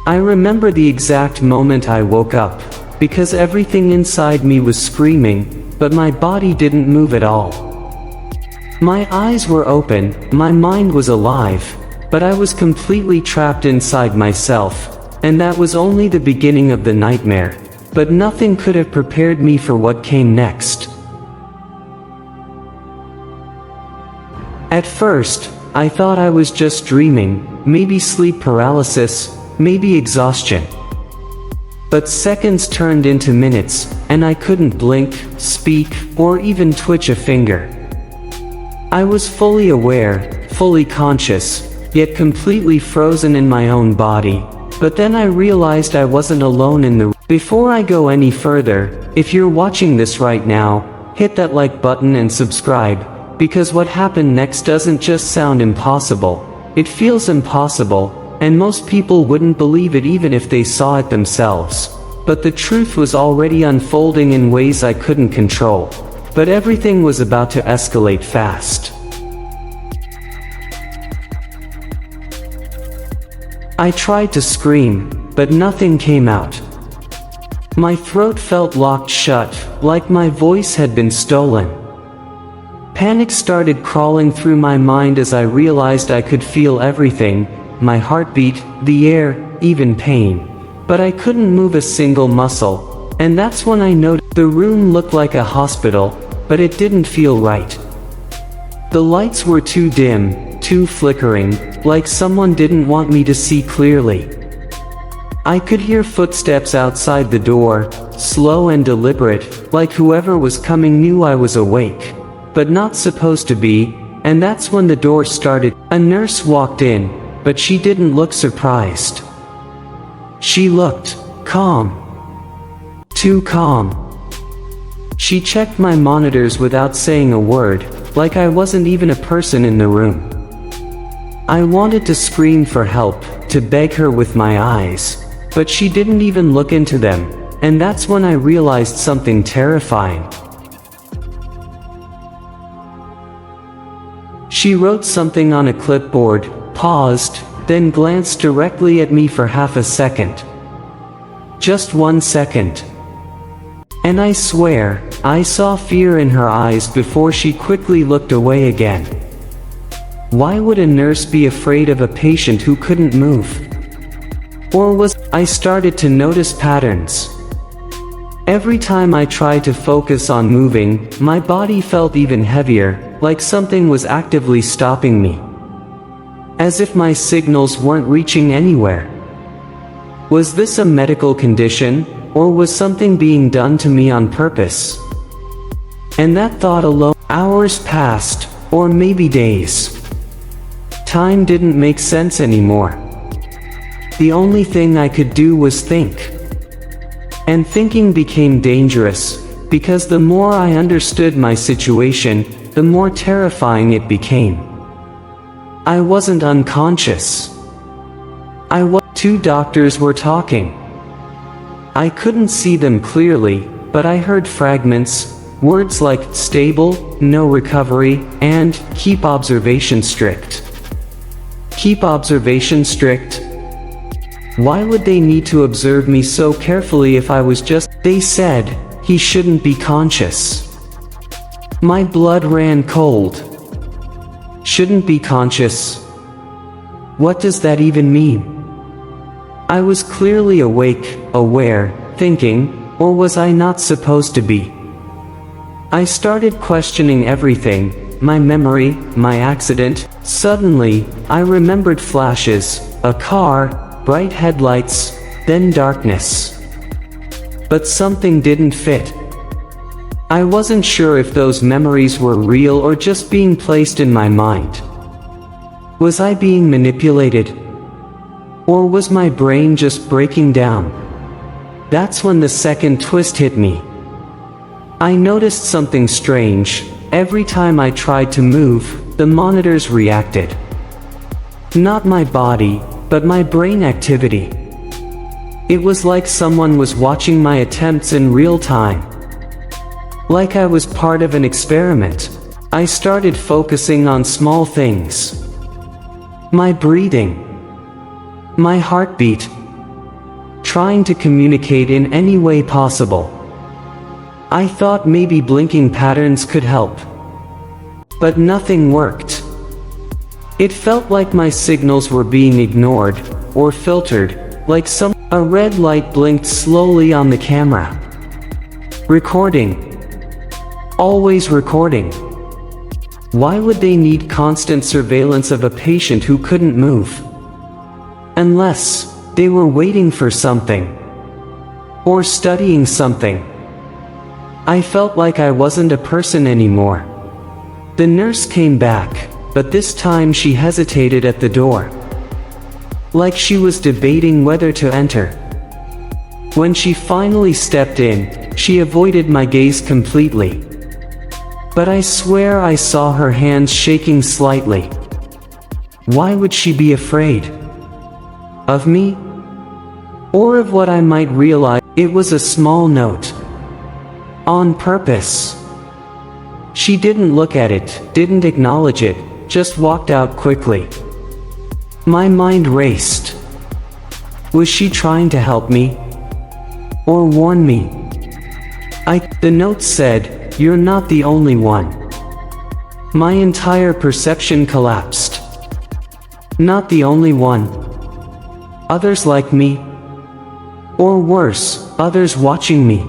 I remember the exact moment I woke up, because everything inside me was screaming, but my body didn't move at all. My eyes were open, my mind was alive, but I was completely trapped inside myself, and that was only the beginning of the nightmare, but nothing could have prepared me for what came next. At first, I thought I was just dreaming, maybe sleep paralysis, maybe exhaustion. But seconds turned into minutes, and I couldn't blink, speak, or even twitch a finger. I was fully aware, fully conscious, yet completely frozen in my own body. But then I realized I wasn't alone in the room. Before I go any further, if you're watching this right now, hit that like button and subscribe, because what happened next doesn't just sound impossible, it feels impossible, and most people wouldn't believe it even if they saw it themselves. But the truth was already unfolding in ways I couldn't control. But everything was about to escalate fast. I tried to scream, but nothing came out. My throat felt locked shut, like my voice had been stolen. Panic started crawling through my mind as I realized I could feel everything, my heartbeat, the air, even pain. But I couldn't move a single muscle, and that's when I noticed the room looked like a hospital, but it didn't feel right. The lights were too dim, too flickering, like someone didn't want me to see clearly. I could hear footsteps outside the door, slow and deliberate, like whoever was coming knew I was awake, but not supposed to be, and that's when the door started. A nurse walked in, but she didn't look surprised. She looked calm. Too calm. She checked my monitors without saying a word, like I wasn't even a person in the room. I wanted to scream for help, to beg her with my eyes, but she didn't even look into them, and that's when I realized something terrifying. She wrote something on a clipboard, paused, then glanced directly at me for half a second. Just 1 second. And I swear, I saw fear in her eyes before she quickly looked away again. Why would a nurse be afraid of a patient who couldn't move? Or was I started to notice patterns. Every time I tried to focus on moving, my body felt even heavier, like something was actively stopping me. As if my signals weren't reaching anywhere. Was this a medical condition, or was something being done to me on purpose? And that thought alone, hours passed, or maybe days. Time didn't make sense anymore. The only thing I could do was think. And thinking became dangerous, because the more I understood my situation, the more terrifying it became. I wasn't unconscious. Two doctors were talking. I couldn't see them clearly, but I heard fragments, words like stable, no recovery, and keep observation strict. Keep observation strict? Why would they need to observe me so carefully if I was just... They said, he shouldn't be conscious. My blood ran cold. Shouldn't be conscious. What does that even mean? I was clearly awake, aware, thinking, or was I not supposed to be? I started questioning everything, my memory, my accident. Suddenly, I remembered flashes, a car, bright headlights, then darkness. But something didn't fit. I wasn't sure if those memories were real or just being placed in my mind. Was I being manipulated? Or was my brain just breaking down? That's when the second twist hit me. I noticed something strange. Every time I tried to move, the monitors reacted. Not my body, but my brain activity. It was like someone was watching my attempts in real time. Like I was part of an experiment. I started focusing on small things. My breathing. My heartbeat. trying to communicate in any way possible. I thought maybe blinking patterns could help. But nothing worked. It felt like my signals were being ignored, or filtered, like a red light blinked slowly on the camera. Recording. Always recording. Why would they need constant surveillance of a patient who couldn't move? Unless they were waiting for something. Or studying something. I felt like I wasn't a person anymore. The nurse came back, but this time she hesitated at the door. Like she was debating whether to enter. When she finally stepped in, she avoided my gaze completely. But I swear I saw her hands shaking slightly. Why would she be afraid? Of me? Or of what I might realize? It was a small note. On purpose. She didn't look at it, didn't acknowledge it, just walked out quickly. My mind raced. Was she trying to help me? Or warn me? The note said, "You're not the only one." My entire perception collapsed. Not the only one. Others like me? Or worse, others watching me.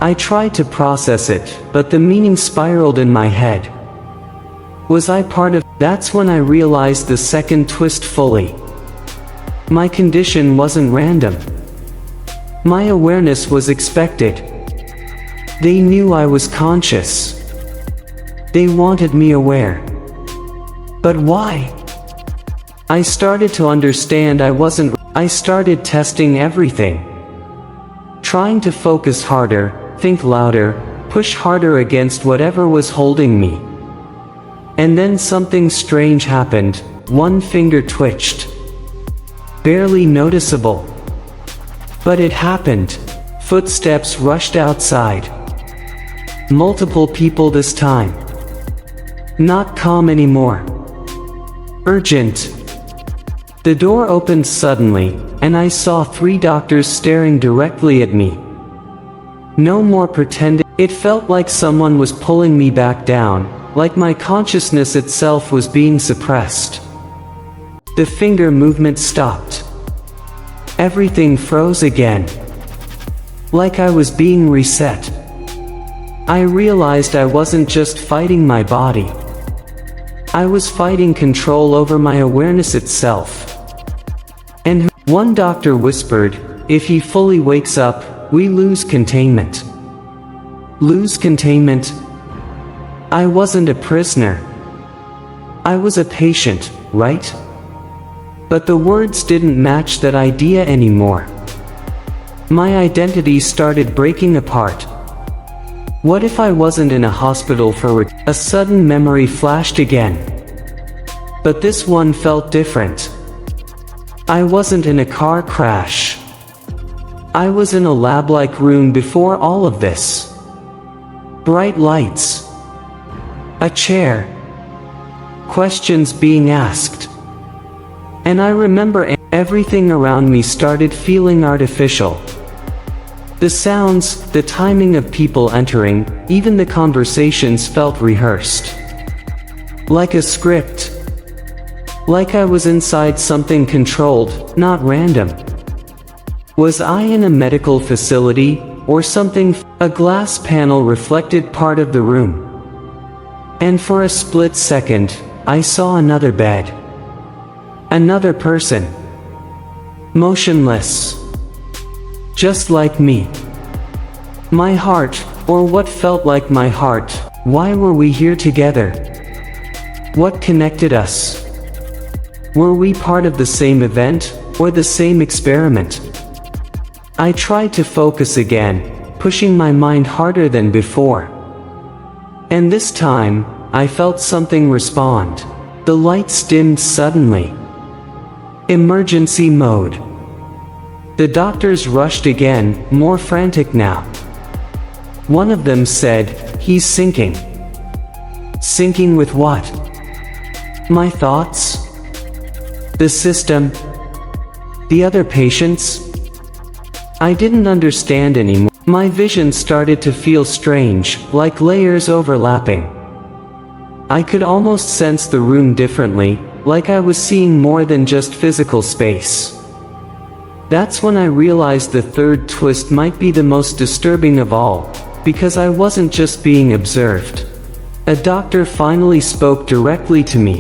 I tried to process it, but the meaning spiraled in my head. Was I part of? That's when I realized the second twist fully. My condition wasn't random. My awareness was expected. They knew I was conscious. They wanted me aware. But why? I started to understand I started testing everything. Trying to focus harder, think louder, push harder against whatever was holding me. And then something strange happened. One finger twitched. Barely noticeable. But it happened. Footsteps rushed outside. Multiple people this time. Not calm anymore. Urgent. The door opened suddenly, and I saw 3 doctors staring directly at me. No more pretending. It felt like someone was pulling me back down, like my consciousness itself was being suppressed. The finger movement stopped. Everything froze again. Like I was being reset. I realized I wasn't just fighting my body. I was fighting control over my awareness itself. And one doctor whispered, "If he fully wakes up, we lose containment." Lose containment? I wasn't a prisoner. I was a patient, right? But the words didn't match that idea anymore. My identity started breaking apart. What if I wasn't in a hospital for a sudden memory flashed again. But this one felt different. I wasn't in a car crash. I was in a lab-like room before all of this. Bright lights. A chair. Questions being asked. And I remember everything around me started feeling artificial. The sounds, the timing of people entering, even the conversations felt rehearsed. Like a script. Like I was inside something controlled, not random. Was I in a medical facility, or something? A glass panel reflected part of the room. And for a split second, I saw another bed. Another person. Motionless. Just like me. My heart, or what felt like my heart. Why were we here together? What connected us? Were we part of the same event, or the same experiment? I tried to focus again, pushing my mind harder than before. And this time, I felt something respond. The lights dimmed suddenly. Emergency mode. The doctors rushed again, more frantic now. One of them said, "He's sinking." Sinking with what? My thoughts? The system? The other patients? I didn't understand anymore. My vision started to feel strange, like layers overlapping. I could almost sense the room differently, like I was seeing more than just physical space. That's when I realized the third twist might be the most disturbing of all, because I wasn't just being observed. A doctor finally spoke directly to me.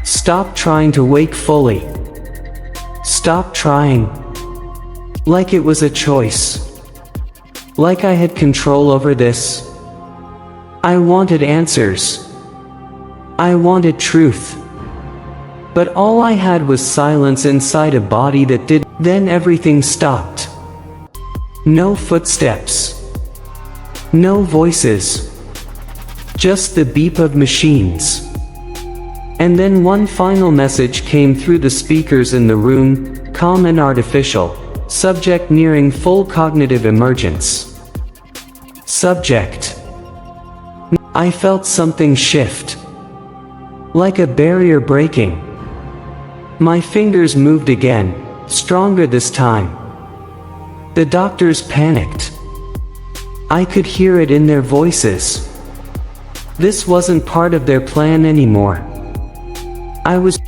Stop trying to wake fully. Stop trying. Like it was a choice. Like I had control over this. I wanted answers. I wanted truth. But all I had was silence inside a body that did. Then everything stopped. No footsteps. No voices. Just the beep of machines. And then one final message came through the speakers in the room, calm and artificial. Subject nearing full cognitive emergence. Subject. I felt something shift. Like a barrier breaking. My fingers moved again, stronger this time. The doctors panicked. I could hear it in their voices. This wasn't part of their plan anymore.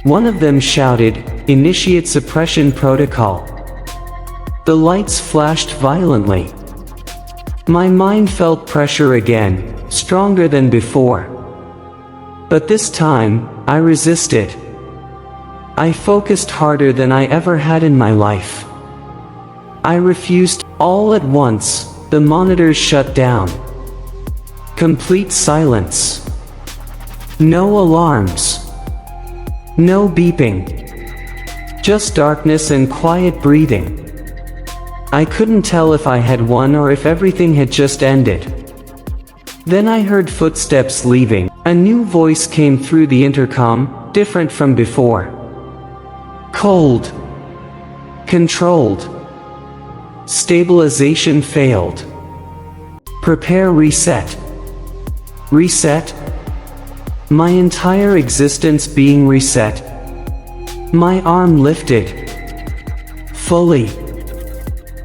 One of them shouted, "Initiate suppression protocol." The lights flashed violently. My mind felt pressure again, stronger than before. But this time, I resisted. I focused harder than I ever had in my life. I refused. All at once, the monitors shut down. Complete silence. No alarms. No beeping. Just darkness and quiet breathing. I couldn't tell if I had won or if everything had just ended. Then I heard footsteps leaving. A new voice came through the intercom, different from before. Cold. Controlled. Stabilization failed. Prepare reset. Reset? My entire existence being reset. My arm lifted. Fully.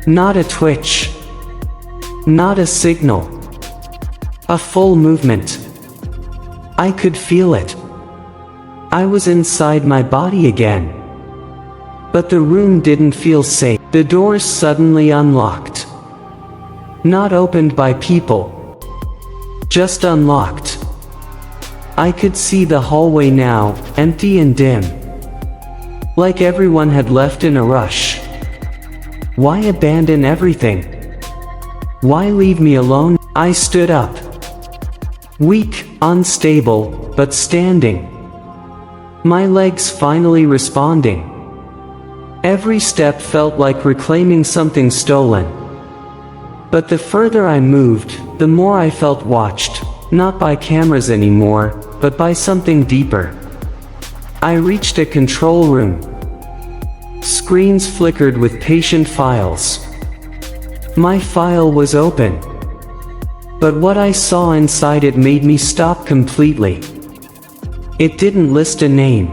Not a twitch. Not a signal. A full movement. I could feel it. I was inside my body again. But the room didn't feel safe. The doors suddenly unlocked. Not opened by people. Just unlocked. I could see the hallway now, empty and dim. Like everyone had left in a rush. Why abandon everything? Why leave me alone? I stood up. Weak, unstable, but standing. My legs finally responding. Every step felt like reclaiming something stolen. But the further I moved, the more I felt watched, not by cameras anymore, but by something deeper. I reached a control room. Screens flickered with patient files. My file was open. But what I saw inside it made me stop completely. It didn't list a name.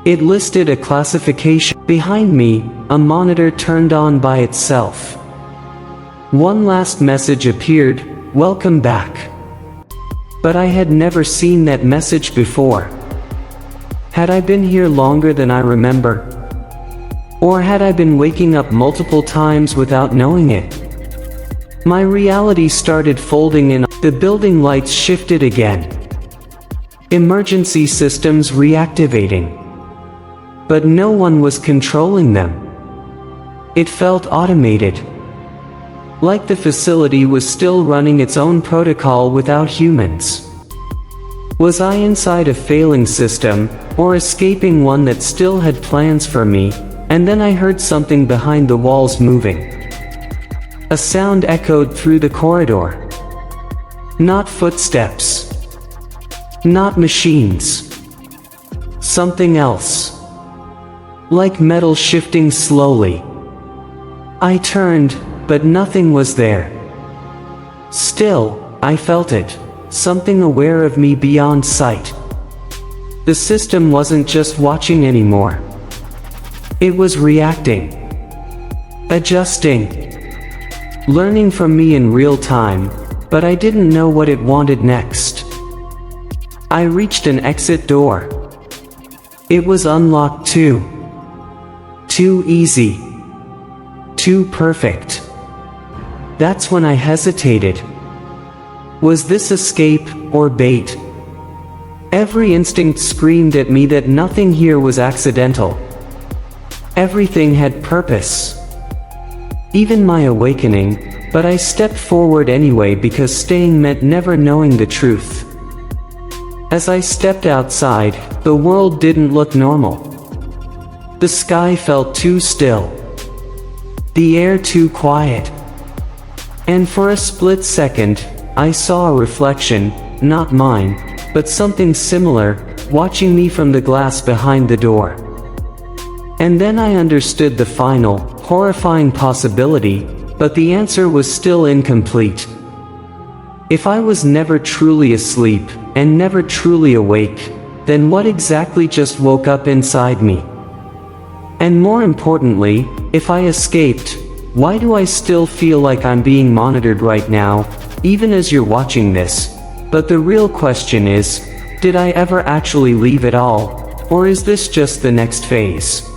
It listed a classification. Behind me, a monitor turned on by itself. One last message appeared, "Welcome back." But I had never seen that message before. Had I been here longer than I remember? Or had I been waking up multiple times without knowing it? My reality started folding in. The building lights shifted again. Emergency systems reactivating. But no one was controlling them. It felt automated. Like the facility was still running its own protocol without humans. Was I inside a failing system, or escaping one that still had plans for me? And then I heard something behind the walls moving. A sound echoed through the corridor. Not footsteps. Not machines. Something else. Like metal shifting slowly. I turned, but nothing was there. Still, I felt it, something aware of me beyond sight. The system wasn't just watching anymore. It was reacting. adjusting, learning from me in real time, but I didn't know what it wanted next. I reached an exit door. It was unlocked too. Too easy. Too perfect. That's when I hesitated. Was this escape or bait? Every instinct screamed at me that nothing here was accidental. Everything had purpose. Even my awakening, but I stepped forward anyway because staying meant never knowing the truth. As I stepped outside, the world didn't look normal. The sky felt too still. The air too quiet. And for a split second, I saw a reflection, not mine, but something similar, watching me from the glass behind the door. And then I understood the final, horrifying possibility, but the answer was still incomplete. If I was never truly asleep, and never truly awake, then what exactly just woke up inside me? And more importantly, if I escaped, why do I still feel like I'm being monitored right now, even as you're watching this? But the real question is, did I ever actually leave at all, or is this just the next phase?